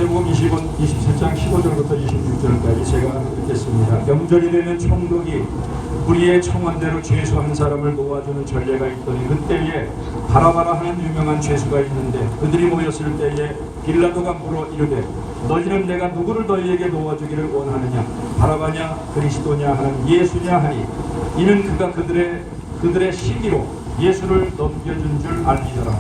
마태복음 27장 15절부터 26절까지 제가 읽겠습니다. 명절이 되면 총독이 우리의 청원대로 죄수한 사람을 놓아주는 전례가 있더니 그때에 바라바라 하는 유명한 죄수가 있는데 그들이 모였을 때에 빌라도가 물어 이르되 너희는 내가 누구를 너희에게 놓아주기를 원하느냐 바라바냐 그리스도냐 하는 예수냐 하니 이는 그가 그들의 시기로 예수를 넘겨준 줄 알리더라.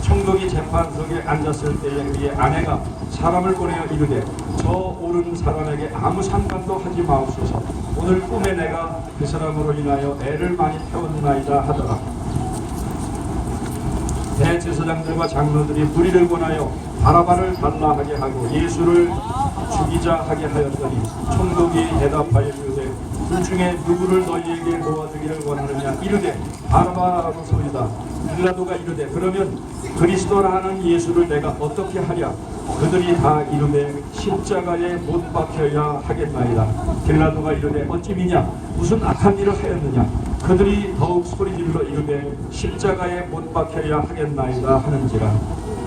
총독이 재판석에 앉았을 때에 그의 아내가 사람을 보내어 이르되 저 오른 사람에게 아무 상관도 하지 마옵소서. 오늘 꿈에 내가 그 사람으로 인하여 애를 많이 태웠나이다 하더라. 대제사장들과 장로들이 무리를 권하여 바라바를 달라 하게 하고 예수를 죽이자 하게 하였더니 총독이 대답하여 이르되 둘 중에 누구를 너희에게 놓아주기를 원하느냐 이르되 바라바라고 소리다. 빌라도가 이르되 그러면 그리스도라는 예수를 내가 어떻게 하랴. 그들이 다 이르되 십자가에 못 박혀야 하겠나이다. 빌라도가 이르되 어찌미냐 무슨 악한 일을 하였느냐. 그들이 더욱 소리질러 이르되 십자가에 못 박혀야 하겠나이다 하는지라.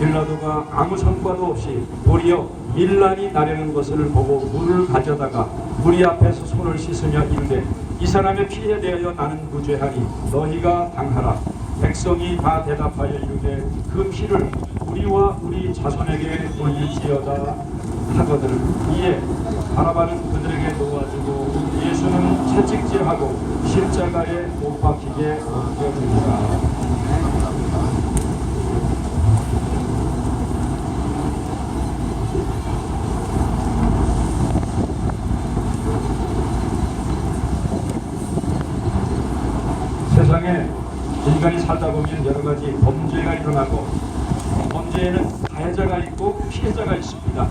빌라도가 아무 성과도 없이 도리어 밀란이 나려는 것을 보고 물을 가져다가 무리 앞에서 손을 씻으며 이르되 이 사람의 피에 대하여 나는 무죄하니 너희가 당하라. 백성이 다 대답하여 이르되 그 피를 우리와 우리 자손에게 돌릴지어다 하거늘. 이에 바라바는 그들에게 놓아주고 예수는 채찍질하고 십자가에 못 박히게 옮겨줍니다. 세상에 인간이 살다 보면 여러 가지 범죄가 일어나고 범죄에는 가해자가 있고 피해자가 있습니다.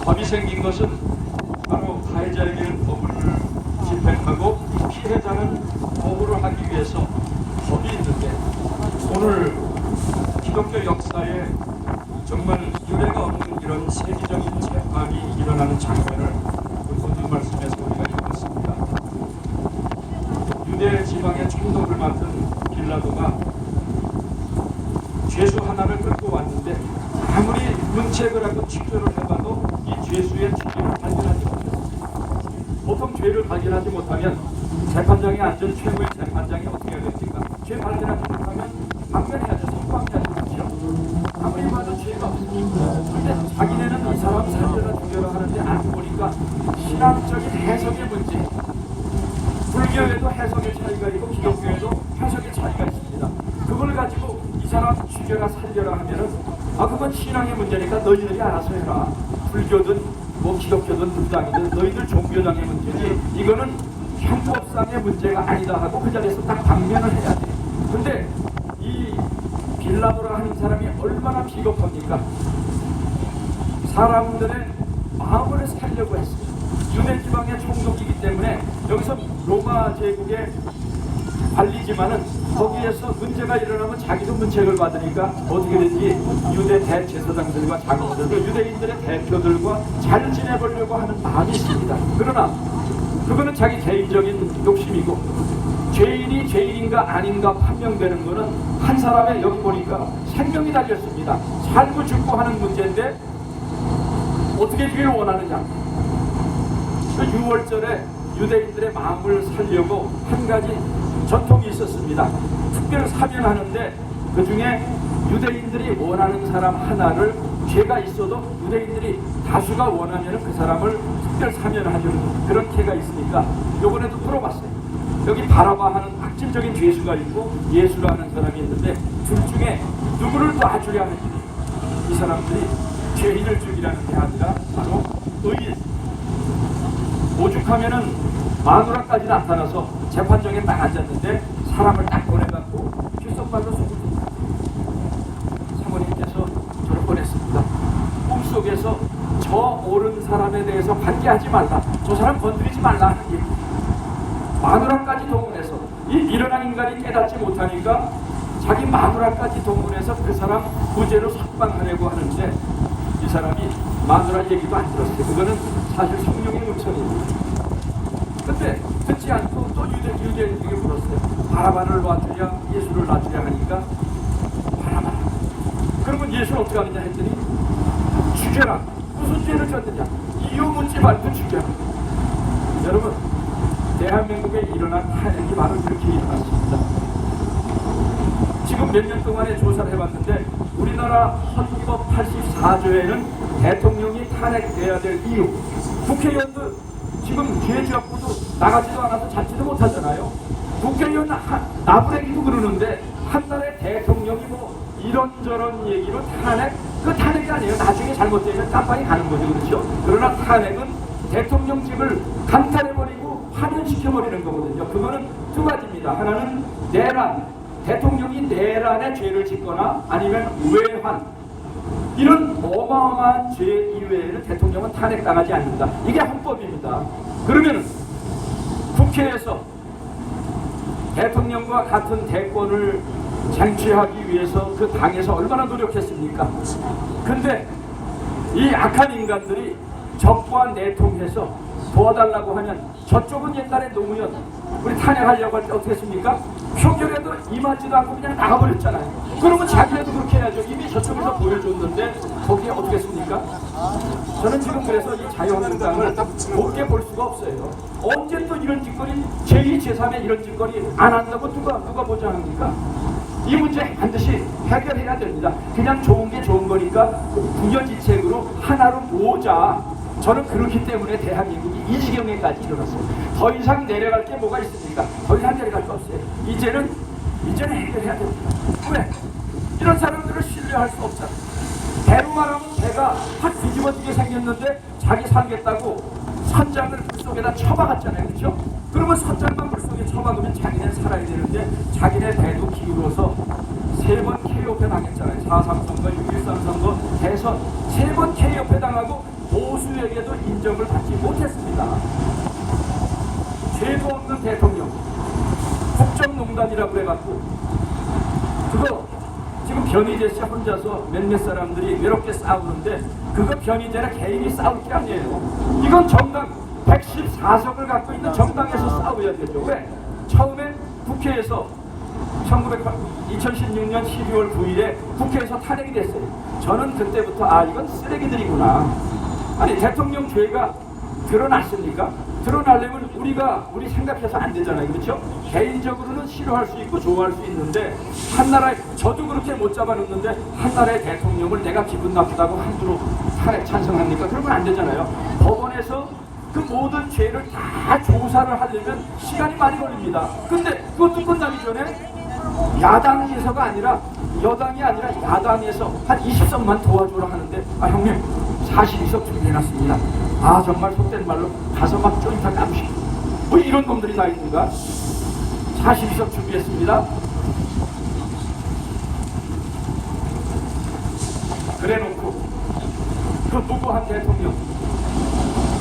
법이 생긴 것은 바로 가해자에게는 법을 집행하고 피해자는 보호를 하기 위해서 법이 있는데 오늘 기독교 역사에 정말 유례가 없는 이런 세계적인 재판이 일어나는 장면을 본문 말씀에서 우리가 읽었습니다. 유대 지방의 총독을 맡은 빌라도가 죄수 하나를 끌고 왔는데 아무리 문책을 하고 취조를 해봐도 이 죄수의 죄를 발견하지 못했습니다. 보통 죄를 발견하지 못하면 재판장에 앉은 최고의 재판장이 어떻게 해야 됩니까? 죄 발견하지 못하면 방면해야죠. 선고하지 않죠. 아무리 봐도 죄가 없으니까. 근데 자기네는 이 사람 살려라 죽여라 하는데 알고 보니까 신앙적인 해석의 문제. 불교에도 해석의 차이가 있고 기독교에도 해석의 차이가 있습니다. 그걸 가지고 이 사람 죽여라 살려라 하면은 그건 신앙의 문제니까 너희들이 알아서 해라. 불교든 뭐 기독교든 불당이든 너희들 종교장의 문제지 이거는 형법상의 문제가 아니다 하고 그 자리에서 딱 방면을 해야 돼. 근데 이 빌라도라 하는 사람이 얼마나 비겁합니까? 사람들의 마음을 살려고 했습니다. 유대 지방의 총독이기 때문에 여기서 로마 제국의 관리지만은 거기에서 문제가 일어나면 자기도 문책을 받으니까 어떻게 되지? 유대 대제사장들과 장로들과 유대인들의 대표들과 잘 지내보려고 하는 마음이 있습니다. 그러나 그거는 자기 개인적인 욕심이고 죄인이 죄인인가 아닌가 판명되는 거는 한 사람의 여기 보니까 생명이 달렸습니다. 살고 죽고 하는 문제인데 어떻게 되길 원하느냐. 그 6월절에 유대인들의 마음을 살려고 한 가지 전통이 있었습니다. 특별 사면하는데 그 중에 유대인들이 원하는 사람 하나를 죄가 있어도 유대인들이 다수가 원하면 그 사람을 특별 사면하는 그런 죄가 있으니까 요번에도 물어봤어요. 여기 바라바 하는 악질적인 죄수가 있고 예수라는 사람이 있는데 둘 중에 누구를 놔주려 하는지 이 사람들이 죄인을 죽이라는 게 아니라 바로 의인. 오죽하면은 마누라까지 나타나서 재판정에 딱 앉았는데 사람을 딱 보내갖고 귓속말로 속을 듭니다. 사모님께서 저를 보냈습니다. 꿈속에서 저 옳은 사람에 대해서 관계하지 말라. 저 사람 건드리지 말라 하는 얘기. 마누라까지 동원해서 이 일어난 인간이 깨닫지 못하니까 자기 마누라까지 동원해서 그 사람 무죄로 석방하려고 하는데 이 사람이 마누라 얘기도 안 들었어요. 그거는 사실 성령의 음성입니다. 근데 듣지 않고 또 유대인에게 물었어요. 바라바를 놔주랴 예수를 놔주랴 하니까 바라바. 그러면 예수는 어떻게 하느냐 했더니 죽여라. 무슨 죄를 졌느냐? 이유 묻지 말고 죽여. 여러분, 대한민국에 일어난 탄핵이 바로 이렇게 일어났습니다. 지금 몇 년 동안의 조사를 해봤는데 우리나라 헌법 84조에는 대통령이 탄핵돼야 될 이유, 국회의원도 지금 죄지었고도 나가지도 않아서 찾지도 못하잖아요. 국회의원 나부랭이도 그러는데 한 달에 대통령이 뭐 이런저런 얘기로 탄핵, 그 탄핵이 아니에요. 나중에 잘못되면 깜빵이 가는 거죠. 그렇죠? 그러나 탄핵은 대통령직을 강탈해버리고 파면시켜버리는 거거든요. 그거는 두 가지입니다. 하나는 내란, 대통령이 내란에 죄를 짓거나 아니면 외환, 이런 어마어마한 죄 이외에는 대통령은 탄핵당하지 않는다. 이게 헌법입니다. 그러면 국회에서 대통령과 같은 대권을 쟁취하기 위해서 그 당에서 얼마나 노력했습니까? 근데 이 악한 인간들이 적과 내통해서 도와달라고 하면 저쪽은 옛날에 노무현 우리 탄핵하려고 할 때 어떻게 했습니까? 표결에도 임하지도 않고 그냥 나가버렸잖아요. 그러면 자기네도 그렇게 해야죠. 이미 저쪽에서 보여줬는데 거기에 어떻게 했습니까? 저는 지금 그래서 이 자유한국당을 곱게 볼 수가 없어요. 언제 또 이런 짓거리, 제2, 제3의 이런 짓거리 안 한다고 누가 보장합니까? 이 문제 반드시 해결해야 됩니다. 그냥 좋은 게 좋은 거니까 부여지책으로 하나로 모으자. 저는 그렇기 때문에 대한민국이 이 지경에까지 이르렀어요. 더 이상 내려갈 게 뭐가 있습니까? 더 이상 내려갈 게 없어요. 이제는 해결해야 됩니다. 왜? 이런 사람들을 신뢰할 수 없잖아. 배로 말하면 배가 확 뒤집어지게 생겼는데 자기 살겠다고 선장을 물속에다 쳐박았잖아요. 그렇죠? 그러면 선장만 물속에 쳐박으면 자기네 살아야 되는데 자기네 배도 기울어서 3번 KO패 당했잖아요. 4.3 선거, 6.13 선거, 대선 3번 KO패 당하고 보수에게도 인정을 받지 못했습니다. 죄도 없는 대통령, 국정농단이라고 해갖고 그거 지금 변희재 씨 혼자서 몇몇 사람들이 외롭게 싸우는데 그거 변희재랑 개인이 싸울 게 아니에요. 이건 정당 114석을 갖고 있는 정당에서 싸워야 되죠. 왜? 처음에 국회에서 2016년 12월 9일에 국회에서 탄핵이 됐어요. 저는 그때부터 이건 쓰레기들이구나. 아니 대통령 죄가 드러났습니까? 드러나려면 우리 생각해서 안 되잖아요. 그렇죠? 개인적으로는 싫어할 수 있고 좋아할 수 있는데 한나라에 저도 그렇게 못 잡아놓는데 한나라의 대통령을 내가 기분 나쁘다고 함부로 탄핵 찬성합니까? 그러면 안 되잖아요. 법원에서 그 모든 죄를 다 조사를 하려면 시간이 많이 걸립니다. 근데 그것도 끝나기 전에 야당에서가 아니라 여당이 아니라 야당에서 한 20석만 도와주라 하는데 형님 42석 준비해놨습니다. 정말 속된 말로 가서 막 쪼이타 감시고 뭐 이런 놈들이 다 있는가? 42석 준비했습니다. 그래놓고 그 무고한 대통령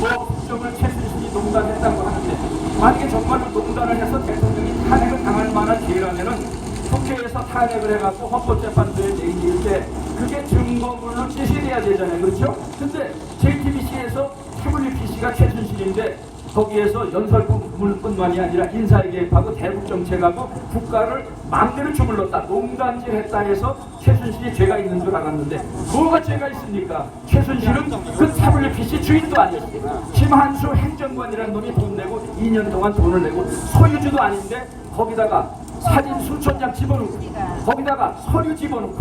뭐 국정을 최순실이 농단했다고 하는데 만약에 정말로 농단을 해서 대통령이 탄핵을 당할 만한 죄라면은 국회에서 탄핵을 해갖고 헌법재판소에 내길 때 그게 증거물로 제시돼야 되잖아요. 그렇죠? 근데 JTBC에서 WPC가 최순실인데 거기에서 연설문뿐만이 아니라 인사에 개입하고 대북정책하고 국가를 마음대로 주물렀다. 농단질 했다 해서 최순실이 죄가 있는 줄 알았는데 뭐가 죄가 있습니까? 최순실은 그 WPC 주인도 아니었어요. 김한수 행정관이라는 놈이 돈 내고 2년 동안 돈을 내고 소유주도 아닌데 거기다가 사진 수천 장 집어넣고 거기다가 서류 집어넣고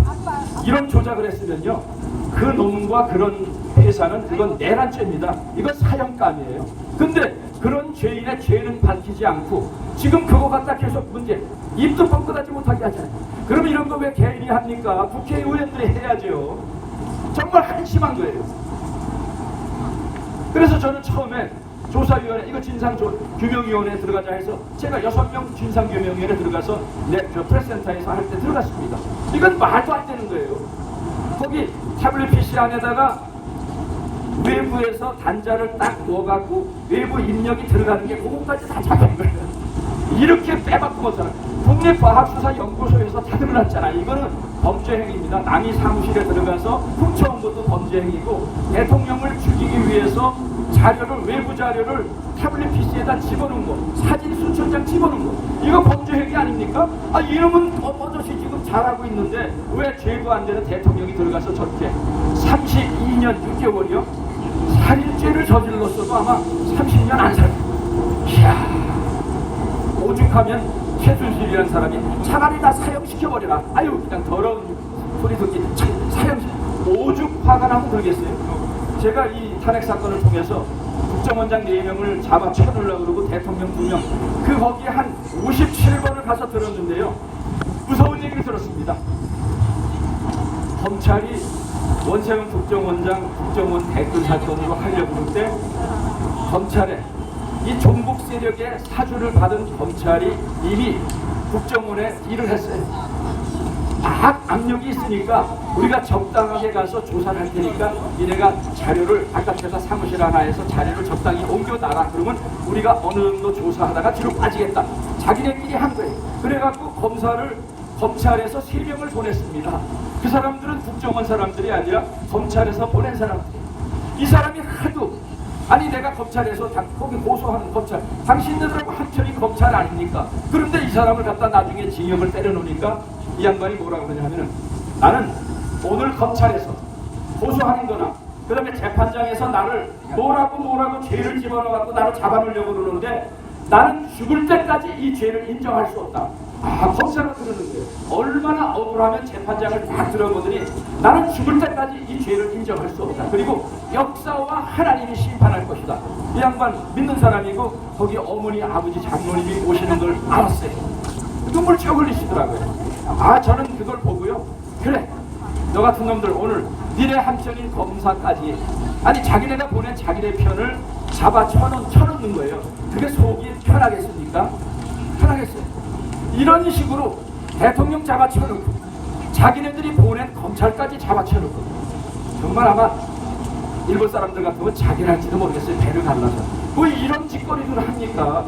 이런 조작을 했으면요 그 놈과 그런 회사는 그건 내란죄입니다. 이건 사형감이에요. 근데 그런 죄인의 죄는 밝히지 않고 지금 그거 갖다 계속 문제 입도 뻥끗하지 못하게 하잖아요. 그럼 이런 거 왜 개인이 합니까? 국회의원들이 해야죠. 정말 한심한 거예요. 그래서 저는 처음에 조사위원회, 이거 진상규명위원회에 들어가자 해서 제가 6명 진상규명위원회에 들어가서 프레스센터에서 할 때 들어갔습니다. 이건 말도 안 되는 거예요. 거기 WPC 안에다가 외부에서 단자를 딱 넣어갖고 외부 입력이 들어가는 게 그것까지 다 잡은 거예요. 이렇게 빼박고서는 국립과학수사연구소에서 다 드러났잖아요. 이거는 범죄 행위입니다. 남이 사무실에 들어가서 훔쳐온 것도 범죄 행위고 대통령을 죽이기 위해서 자료를 외부 자료를 태블릿 PC에다 집어넣은 거, 사진 수천 장 집어넣은 거, 이거 범죄 행위 아닙니까? 이러면 버젓이 지금 잘하고 있는데 왜 죄도 안 되는 대통령이 들어가서 저렇게 32년 6개월이요? 살인죄를 저질렀어도 아마 30년 안 살. 이야, 오죽하면 최순실이라는 사람이 차라리 나 사형시켜버려라. 아유, 그냥 더러운 소리 듣기. 사형시켜. 오죽 화가 나면 그러겠어요. 제가 이 탄핵 사건을 통해서 국정원장 4명을 잡아 쳐넣으려고 그러고 대통령 2명, 그 거기에 한 57번을 가서 들었는데요. 무서운 얘기를 들었습니다. 검찰이 원세훈 국정원장 국정원 댓글 사건으로 하려고 할 때 검찰에 이 종북 세력의 사주를 받은 검찰이 이미 국정원에 일을 했어요. 압력이 있으니까 우리가 적당하게 가서 조사를 할 테니까 니네가 자료를 바깥에서 사무실 하나에서 자료를 적당히 옮겨놔라. 그러면 우리가 어느 정도 조사하다가 뒤로 빠지겠다. 자기네끼리 한 거예요. 그래갖고 검찰에서 3명을 보냈습니다. 그 사람들은 국정원 사람들이 아니라 검찰에서 보낸 사람들이에요. 이 사람이 하도 아니 내가 검찰에서 거기 고소하는 검찰, 당신들하고 한편이 검찰 아닙니까? 그런데 이 사람을 갖다 나중에 징역을 때려놓으니까 이 양반이 뭐라고 그러냐면은 나는 오늘 검찰에서 고소하는 거나 그 다음에 재판장에서 나를 뭐라고 죄를 집어넣어갖고 나를 잡아놓으려고 그러는데 나는 죽을 때까지 이 죄를 인정할 수 없다. 검사가 그러는 거예요. 얼마나 억울하면 재판장을 딱 들어보더니 나는 죽을 때까지 이 죄를 인정할 수 없다. 그리고 역사와 하나님이 심판할 것이다. 이 양반 믿는 사람이고 거기 어머니 아버지 장로님이 오시는 걸 알았어요. 눈물쭉 흘리시더라고요. 저는 그걸 보고요. 그래, 너 같은 놈들 오늘 니네 한편인 검사까지 아니 자기네가 보낸 자기네 편을 잡아 쳐놓는 거예요. 그게 속이 편하겠습니까? 편하겠어요. 이런 식으로 대통령 잡아쳐놓고 자기네들이 보낸 검찰까지 잡아쳐놓고 정말 아마 일본 사람들 같으면 자기랄지도 모르겠어요. 배를 갈라서 뭐 이런 짓거리를 합니까?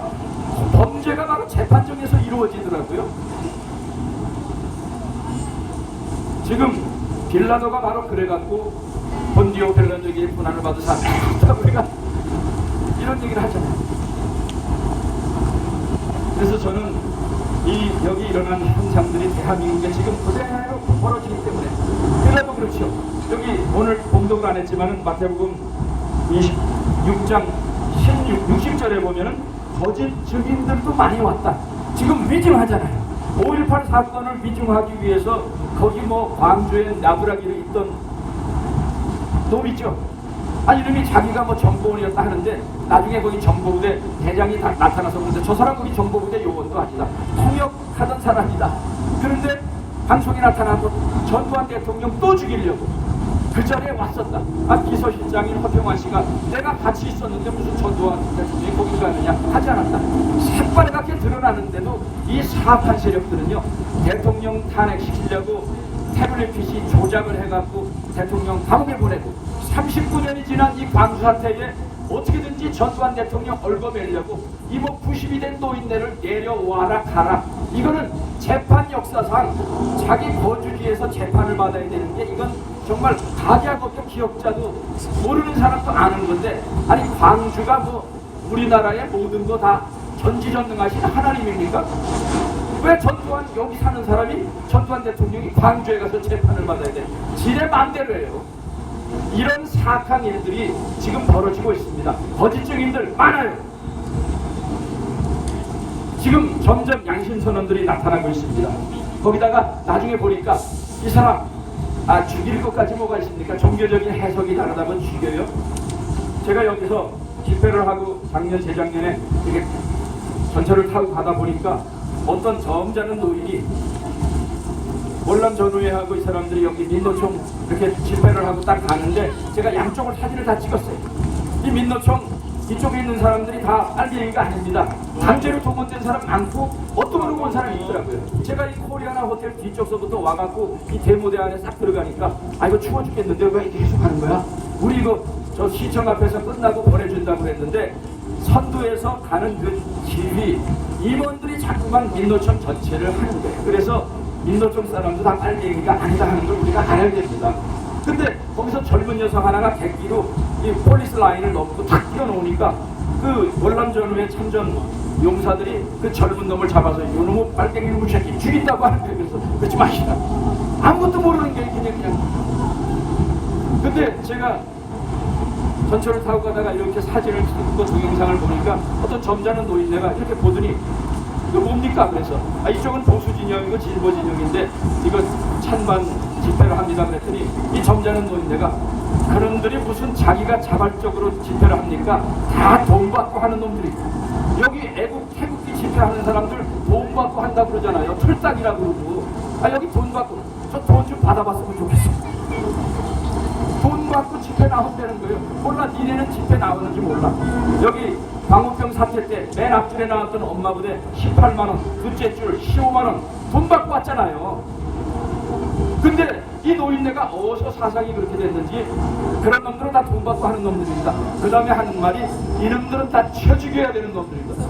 범죄가 바로 재판정에서 이루어지더라고요. 지금 빌라도가 바로 그래갖고 본디오 벨란족의 고난을 받은 사람이다. 우리가 이런 얘기를 하잖아요. 그래서 저는 여기 일어난 현상들이 대한민국에 지금 그대로 벌어지기 때문에 그래도 그렇죠. 여기 오늘 봉독을 안 했지만은 마태복음 26장 60절에 보면은 거짓 증인들도 많이 왔다. 지금 위증하잖아요. 5.18 사건을 위증하기 위해서 거기 뭐 광주에 나부라기로 있던 놈 있죠. 이름이 자기가 뭐 정보원이었다 하는데 나중에 거기 정보부대 대장이 다 나타나서 그런데 저 사람 우리 정보부대 요원도 아니다. 통역하던 사람이다. 그런데 방송이 나타나고 전두환 대통령 또 죽이려고 그 자리에 왔었다. 비서실장인 허평환 씨가 내가 같이 있었는데 무슨 전두환 대통령이 거기 가느냐 하지 않았다. 새빨갛게 드러나는데도 이 사악한 세력들은요 대통령 탄핵시키려고 태블릿 PC 조작을 해갖고 대통령 감옥에 보내고 39년이 지난 이 광주 사태에 어떻게든지 전두환 대통령 얽어매려고 이모 90이 된 노인네를 내려와라 가라. 이거는 재판 역사상 자기 거주지에서 재판을 받아야 되는 게 이건 정말 가계학업도 기억자도 모르는 사람도 아는 건데 아니 광주가 뭐 우리나라의 모든 거 다 전지전능하신 하나님입니까? 왜 전두환 여기 사는 사람이 전두환 대통령이 광주에 가서 재판을 받아야 돼? 지네 마음대로 해요. 이런 사악한 일들이 지금 벌어지고 있습니다. 거짓 증인들 많아요. 지금 점점 양심선언들이 나타나고 있습니다. 거기다가 나중에 보니까 이 사람 죽일 것까지 뭐가 있습니까? 종교적인 해석이 다르다면 죽여요. 제가 여기서 집회를 하고 작년 재작년에 이렇게 전철을 타고 가다 보니까 어떤 점잖은 노인이 월남 전우회하고 이 사람들이 여기 민노총 이렇게 집회를 하고 딱 가는데 제가 양쪽을 사진을 다 찍었어요. 이 민노총 이쪽에 있는 사람들이 다 빨갱이가 아닙니다. 강제로 동원된 사람 많고 어떤 걸로 온 사람이 있더라고요. 제가 이 코리아나 호텔 뒤쪽서부터 와갖고 이 대모대 안에 싹 들어가니까 이거 추워 죽겠는데 왜 이렇게 계속 하는 거야? 우리 이거 저 시청 앞에서 끝나고 보내준다고 그랬는데 선두에서 가는 그 지휘 임원들이 자꾸만 민노총 전체를 하는 거예요. 그래서 민노총 사람도 다 빨갱이가 아니다 하는 걸 우리가 알아야 됩니다. 근데 거기서 젊은 여성 하나가 객기로 이 폴리스 라인을 넘고 탁 뛰어놓으니까 그 월남 전후의 참전 용사들이 그 젊은 놈을 잡아서 요놈의 빨갱이 놈의 새끼 죽인다고 하는 거예요. 그래서 그러지 마시라. 아무것도 모르는 게 그냥 근데 제가 전철을 타고 가다가 이렇게 사진을 찍고 동영상을 보니까 어떤 점잖은 노인네가 이렇게 보더니 이거 뭡니까? 그래서 이쪽은 보수 진영이고 진보 진영인데 이거 찬반 집회를 합니다 그랬더니 이 점잖은 노인네가 그런들이 무슨 자기가 자발적으로 집회를 합니까? 다 돈 받고 하는 놈들이 여기 태극기 집회하는 사람들 돈 받고 한다고 그러잖아요. 틀딱이라고 그러고 여기 돈 받고 저 돈 좀 받아봤으면 좋겠어. 돈 받고 집회 나온다는 거예요. 몰라 니네는 집회 나오는지 몰라. 여기 광우병 사태 때 맨 앞줄에 나왔던 엄마 부대 18만원, 둘째 줄 15만원 돈 받고 왔잖아요. 근데 이 노인네가 어디서 사상이 그렇게 됐는지 그런 놈들은 다 돈 받고 하는 놈들입니다. 그 다음에 하는 말이 이놈들은 다 쳐 죽여야 되는 놈들입니다.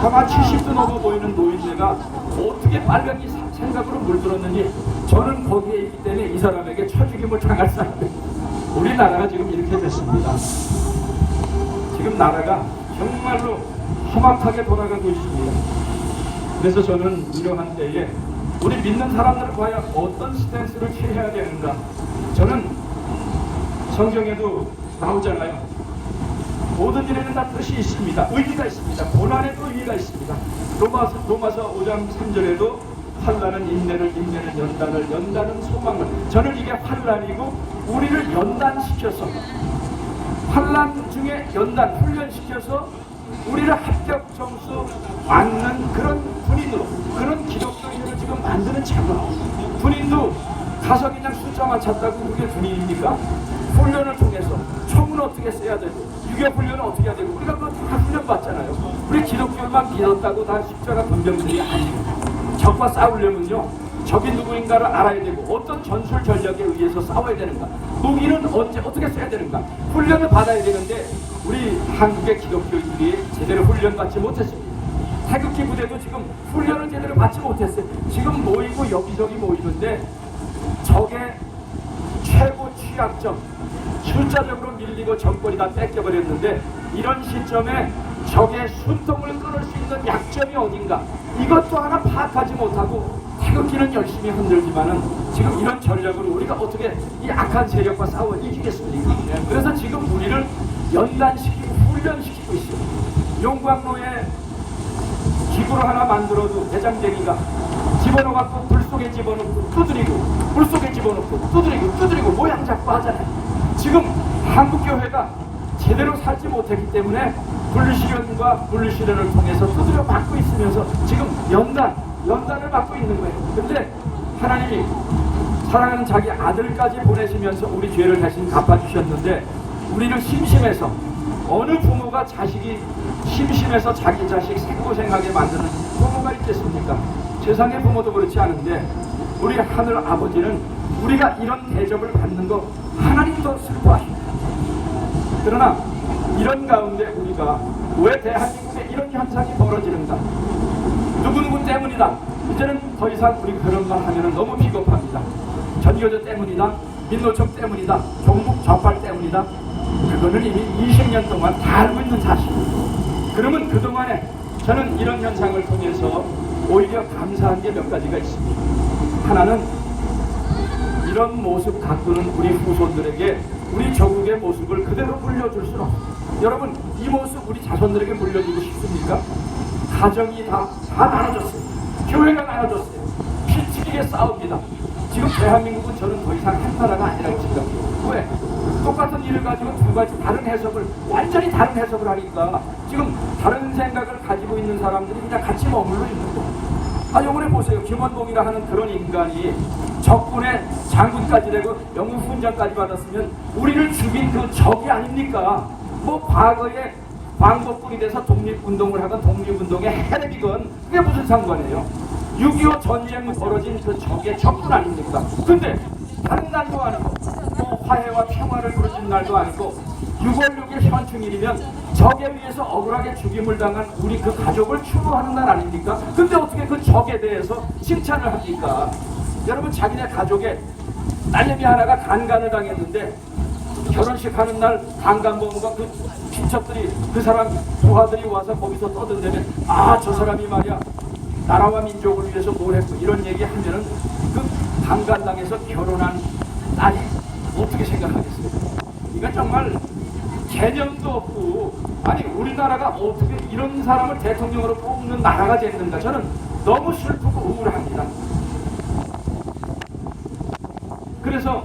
아마 70도 넘어 보이는 노인네가 어떻게 빨강이 생각으로 물들었는지 저는 거기에 있기 때문에 이 사람에게 쳐 죽임을 당할 사람들. 우리나라가 지금 이렇게 됐습니다. 지금 나라가 정말로 험악하게 돌아가고 있습니다. 그래서 저는 이러한 때에 우리 믿는 사람들은 과연 어떤 스탠스를 취해야 되는가. 저는 성경에도 나오잖아요. 모든 일에는 다 뜻이 있습니다. 의미가 있습니다. 고난에도 의미가 있습니다. 로마서 5장 3절에도 환난은 인내를, 인내는 연단을, 연단은 소망을. 저는 이게 환난이고 우리를 연단시켜서 환난 중에 연단, 훈련시켜서 우리를 합격 점수 맞는 그런 군인으로, 그런 기독교인으로 지금 만드는 작업. 군인도 가서 그냥 숫자만 찾다고 그게 군인입니까? 훈련을 통해서 총은 어떻게 써야 되고 유교 훈련은 어떻게 해야 되고 우리가 그거 다 훈련 받잖아요. 우리 기독교만 믿었다고 다 십자가 전병들이 아니에요. 적과 싸우려면요 적이 누구인가를 알아야 되고 어떤 전술 전략에 의해서 싸워야 되는가, 무기는 언제 어떻게 써야 되는가 훈련을 받아야 되는데 우리 한국의 기독교인들이 제대로 훈련받지 못했습니다. 태극기 부대도 지금 훈련을 제대로 받지 못했어요. 지금 모이고 여기저기 모이는데 적의 최고 취약점, 숫자적으로 밀리고 정권이 다 뺏겨버렸는데 이런 시점에 적의 숨통을 끊을 수 있는 약점이 어딘가, 이것도 하나 파악하지 못하고 태극기는 열심히 흔들지만은 지금 이런 전략으로 우리가 어떻게 이 악한 세력과 싸워 이기겠습니까? 그래서 지금 우리를 연단시키고 훈련시키고 있어요. 용광로에 기구를 하나 만들어도 대장쟁이가 집어넣어갖고 불 속에 집어넣고 두드리고 불 속에 집어넣고 두드리고 모양 잡고 하잖아요. 지금 한국교회가 제대로 살지 못했기 때문에 분리실현과 분리실현을 통해서 두드려 맞고 있으면서 지금 연단을 받고 있는 거예요. 근데 하나님이 사랑하는 자기 아들까지 보내시면서 우리 죄를 대신 갚아주셨는데 우리는 심심해서, 어느 부모가 자식이 심심해서 자기 자식 생고생하게 만드는 부모가 있겠습니까? 세상의 부모도 그렇지 않은데 우리 하늘 아버지는 우리가 이런 대접을 받는 거 하나님도 슬퍼하십니다. 그러나 이런 가운데 우리가 왜 대한민국에 이런 현상이 벌어지는가? 누구누구 때문이다. 이제는 더 이상 우리 그런 말 하면 너무 비겁합니다. 전교조 때문이다, 민노총 때문이다, 종북 좌빨 때문이다. 그거는 이미 20년 동안 다 알고 있는 사실입니다. 그러면 그동안에 저는 이런 현상을 통해서 오히려 감사한 게 몇 가지가 있습니다. 하나는 이런 모습 가꾸는 우리 후손들에게 우리 조국의 모습을 그대로 물려줄 수는 없습니다. 여러분, 이 모습 우리 자손들에게 물려주고 싶습니까? 가정이 다 나눠졌어요. 교회가 나눠졌어요. 피 튀기게 싸웁니다. 지금 대한민국은 저는 더 이상 한 나라가 아니라고 생각해요. 왜? 똑같은 일을 가지고 두 가지 다른 해석을, 완전히 다른 해석을 하니까 지금 다른 생각을 가지고 있는 사람들이 그냥 같이 머물러 있는 거예요. 요번에 보세요. 김원봉이라 하는 그런 인간이 적군의 장군까지 되고 영웅 훈장까지 받았으면 우리를 죽인 그 적이 아닙니까? 뭐 과거에 광복군이 돼서 독립운동을 하건 독립운동의 해력이건 그게 무슨 상관이에요? 6.25 전쟁 벌어진 그 적의 적군 아닙니까? 근데 다른 날도 아니고 뭐 화해와 평화를 부르짖는 날도 아니고 6월 6일 현충일이면 적에 의해서 억울하게 죽임을 당한 우리 그 가족을 추모하는 날 아닙니까? 근데 어떻게 그 적에 대해서 칭찬을 합니까? 여러분, 자기네 가족에 딸내미 하나가 간간을 당했는데 결혼식 하는 날 강간범우가 그 친척들이, 그 사람 부하들이 와서 거기서 떠든다면 저 사람이 말이야 나라와 민족을 위해서 뭘 했고 이런 얘기 하면은 그 강간당해서 결혼한 딸이 어떻게 생각해요? 정말 개념도 없고, 아니 우리나라가 어떻게 이런 사람을 대통령으로 뽑는 나라가 됐는가. 저는 너무 슬프고 우울합니다. 그래서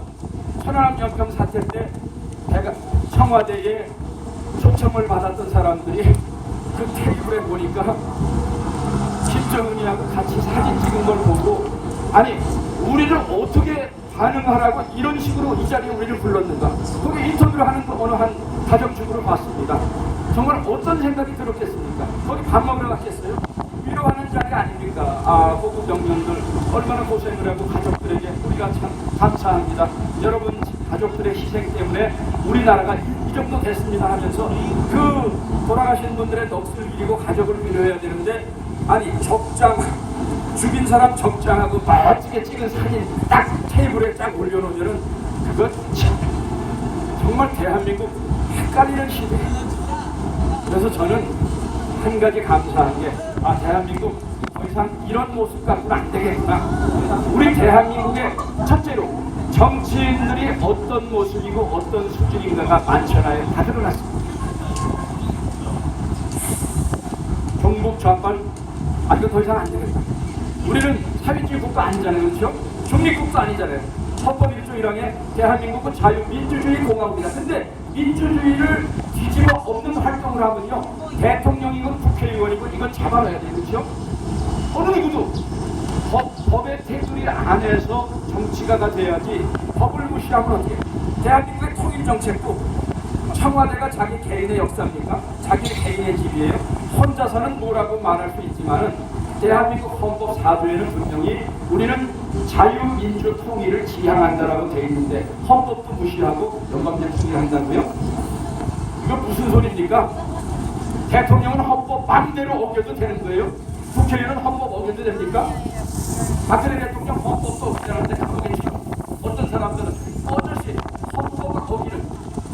천안함 연평 사태 때 청와대에 초청을 받았던 사람들이 그 테이블에 보니까 김정은이하고 같이 사진 찍은 걸 보고, 아니 우리를 어떻게 반응하라고 이런 식으로 이 자리에 우리를 불렀는가. 거기 인터뷰를 하는 어느 한 가정주부를 봤습니다. 정말 어떤 생각이 들었겠습니까? 거기 밥 먹으러 갔겠어요? 위로하는 자리 아닙니까? 호국 영령들 얼마나 고생을 하고 가족들에게 우리가 참 감사합니다. 여러분 가족들의 희생 때문에 우리나라가 이 정도 됐습니다 하면서 그 돌아가신 분들의 넋을 잃고 가족을 위로해야 되는데, 아니 죽인 사람 적장하고 멋지게 찍은 사진 딱 테이블에 딱 올려놓으면은 그거 참 정말 대한민국 헷갈리는 시대예요. 그래서 저는 한 가지 감사한 게, 대한민국 더 이상 이런 모습 갖고는 안 되겠구나. 우리 대한민국의 첫째로 정치인들이 어떤 모습이고 어떤 수준인가가 많잖아요. 다 드러났습니다. 종북 좌빨, 이거 더 이상 안 되겠다. 우리는 사회주의 국가 아니잖아요. 그렇죠? 중립국도 아니잖아요. 헌법 1조 1항에 대한민국은 자유민주주의 공화국이다. 근데 민주주의를 뒤집어 엎는 활동을 하면요, 대통령이건 국회의원이건 이건 잡아놔야 돼요. 그렇죠? 어느 누구도 법의 테두리 안에서 정치가가 돼야지. 법을 무시하면 어떻게? 대한민국의 통일정책도 청와대가 자기 개인의 역사입니까? 자기 개인의 집이에요. 혼자서는 뭐라고 말할 수 있지만은 대한민국 헌법 4조에는 분명히 우리는 자유민주 통일을 지향한다라고 되어 있는데 헌법도 무시하고 영광제 통일한다고요? 이거 무슨 소리입니까? 대통령은 헌법 마음대로 어겨도 되는 거예요? 국회의원은 헌법 어겨도 됩니까? 박근혜 대통령 헌법도 어기자는데 감옥에 치고, 어떤 사람들은 어저씨 헌법을 어기는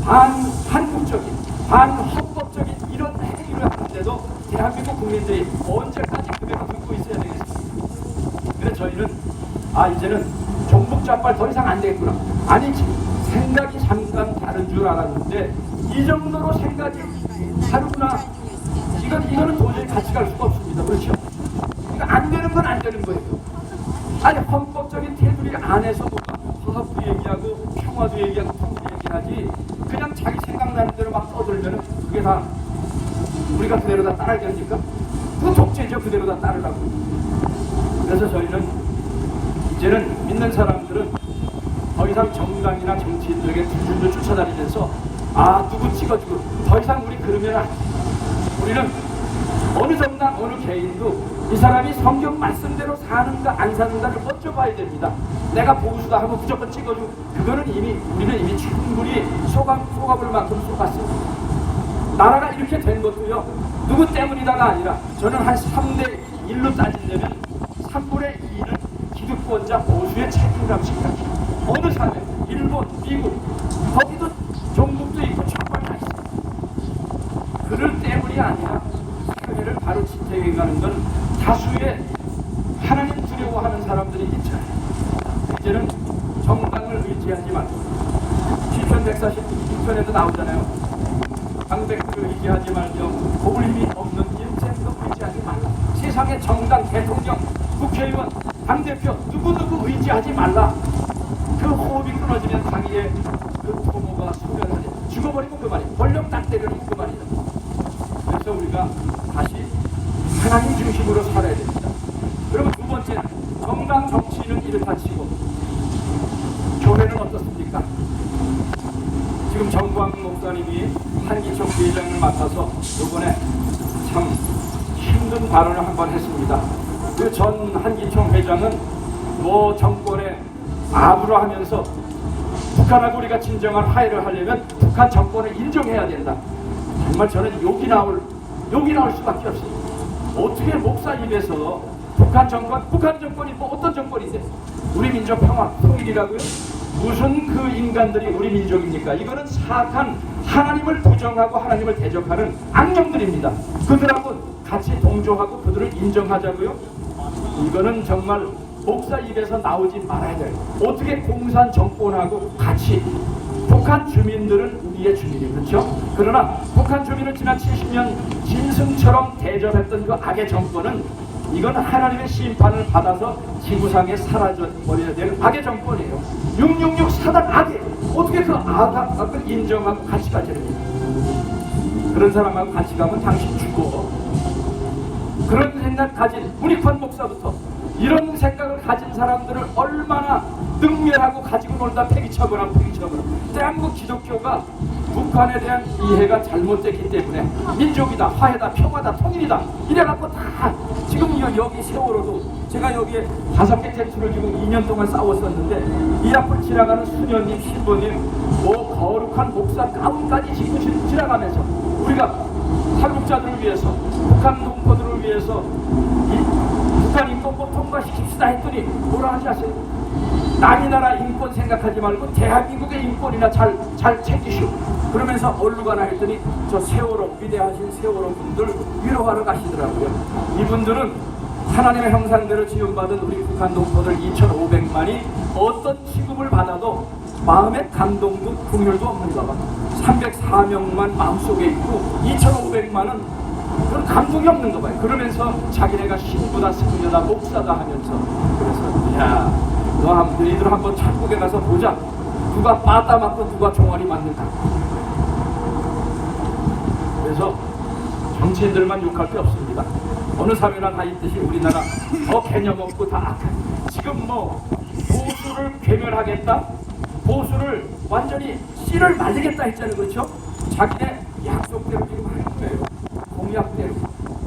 반한국적인 반헌법적인 이런 행위를 하는데도 대한민국 국민들이 언제까지 그대로 듣고 있어야 되겠습니까? 그래서 저희는 이제는 종북좌빨 더 이상 안 되겠구나. 아니지, 생각이 잠깐 다른 줄 알았는데 이 정도로 생각이 다르구나. 이거는 도저히 같이 갈 수가 없습니다. 그렇죠? 이거 안 되는 건 안 되는 거예요. 아니 헌법적인 테두리 안에서 뭐가 화합도 얘기하고 평화도 얘기하고 통일도 얘기하지, 그냥 자기 생각나는 대로 막 떠들면은 그게 다 우리가 그대로 다 따라야 됩니까? 그거 독재죠. 그대로 다 따르라고. 그래서 저희는 이제는 믿는 사람들은 더 이상 정당이나 정치인들에게 줄줄줄 쫓아다니면서 누구 찍어주고 더 이상 우리 그러면 우리는 어느 정당 어느 개인도 이 사람이 성경 말씀대로 사는가 안 사는가를 먼저 봐야 됩니다. 내가 보수다 하면 무조건 찍어주고, 그거는 우리는 이미 충분히 속아볼 만큼 속았습니다. 나라가 이렇게 된 것도요, 누구 때문이다가 아니라 저는 한 3대 1로 따지려면 3분의 2는 기득권자 보수의 책임감입니다. 어느 사회, 일본, 미국, 거기도 종북도 있고 정말 다 있어요. 그럴 때문이 아니라 사회를 바로 지탱해 가는 건 다수의 하나님 두려워하는 사람들이 있잖아요. 이제는 정당을 의지하지 말고, 시편 146편에도 나오잖아요. 강백들을 의지하지 말며 고울림이 없는 인생도 의지하지 말라. 세상의 정당, 대통령, 국회의원, 당대표 누구누구 의지하지 말라. 그 호흡이 끊어지면 당위의 그 토모가 소멸하니 죽어버리고 그만이야. 권력 딱 때리면 그만이다. 그래서 우리가 다시 하나님 중심으로 살아야 됩니다. 그리고 두 번째는 정당 정치는 이렇다 치고 교회는 어떻습니까? 지금 정광 목사님이 한기총 회장을 맡아서 이번에 참 힘든 발언을 한번 했습니다. 그 전 한기총 회장은 정권에 아부를 하면서 북한하고 우리가 진정한 화해를 하려면 북한 정권을 인정해야 된다. 정말 저는 욕이 나올 수밖에 없습니다. 어떻게 목사 입에서 북한 정권이 뭐 어떤 정권인데 우리 민족 평화 통일이라고요? 무슨 그 인간들이 우리 민족입니까? 이거는 사악한 하나님을 부정하고 하나님을 대적하는 악령들입니다. 그들하고 같이 동조하고 그들을 인정하자고요? 이거는 정말 목사 입에서 나오지 말아야 돼요. 어떻게 공산 정권하고 같이 북한 주민들은 우리의 주민이 그렇죠? 그러나 북한 주민을 지난 70년 짐승처럼 대접했던 그 악의 정권은 이건 하나님의 심판을 받아서 지구상에 사라져버려야 될 악의 정권이에요. 666 사단 악이에요. 어떻게 그 악을 인정하고 같이 가지는 거예요? 그런 사람하고 같이 가면 당신 죽어. 그런 생각 가진 문익환 목사부터 이런 생각을 가진 사람들을 얼마나 능멸하고 가지고 놀다 폐기처벌하고 대한민국 기독교가 북한에 대한 이해가 잘못됐기 때문에 민족이다, 화해다, 평화다, 통일이다 이래갖고 다 지금 여기 세월호도 제가 여기에 5개 텐트를 지금 2년 동안 싸웠었는데 이 앞을 지나가는 수녀님, 신부님 뭐 거룩한 목사 가운까지 지나가면서 우리가 탈북자들을 위해서 북한 동포들을 위해서 북한 인권법 통과시킵시다 했더니 뭐라 하지 아세요? 남이 나라 인권 생각하지 말고 대한민국의 인권이나 잘 챙기시오. 그러면서 어디로 가나 했더니 저 세월호 위대하신 세월호 분들 위로하러 가시더라고요. 이분들은 하나님의 형상대로 지원받은 우리 북한 동포들 2,500만이 어떤 취급을 받아도 마음의 감동도 긍휼도 없는가 봐. 304명만 마음속에 있고 2,500만은 그런 감동이 없는가 봐요. 그러면서 자기네가 신부다, 승려다, 목사다 하면서 그래서 야 너희들 한번 천국에 가서 보자. 누가 빠따 맞고 누가 종아리 맞는가. 그래서 정치인들만 욕할 게 없습니다. 어느 사회나 다 있듯이 우리나라 더 개념 없고 다 악한. 지금 뭐 보수를 괴멸하겠다, 보수를 완전히 씨를 말리겠다 했잖아요, 그렇죠? 자기네 약속대로 지금 하는 거예요. 공약대로.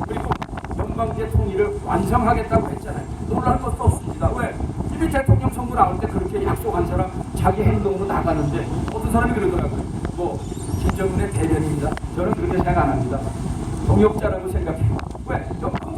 그리고 연방제 통일을 완성하겠다고 했잖아요. 놀랄 것도 없습니다. 왜? 이미 대통령 선거 나올 때 그렇게 약속한 사람 자기 행동으로 나가는데 어떤 사람이 그러더라고요. 뭐 김정은의 대변입니다. 저는 그렇게 생각 안 합니다. 동역자라고 생각해요. 왜?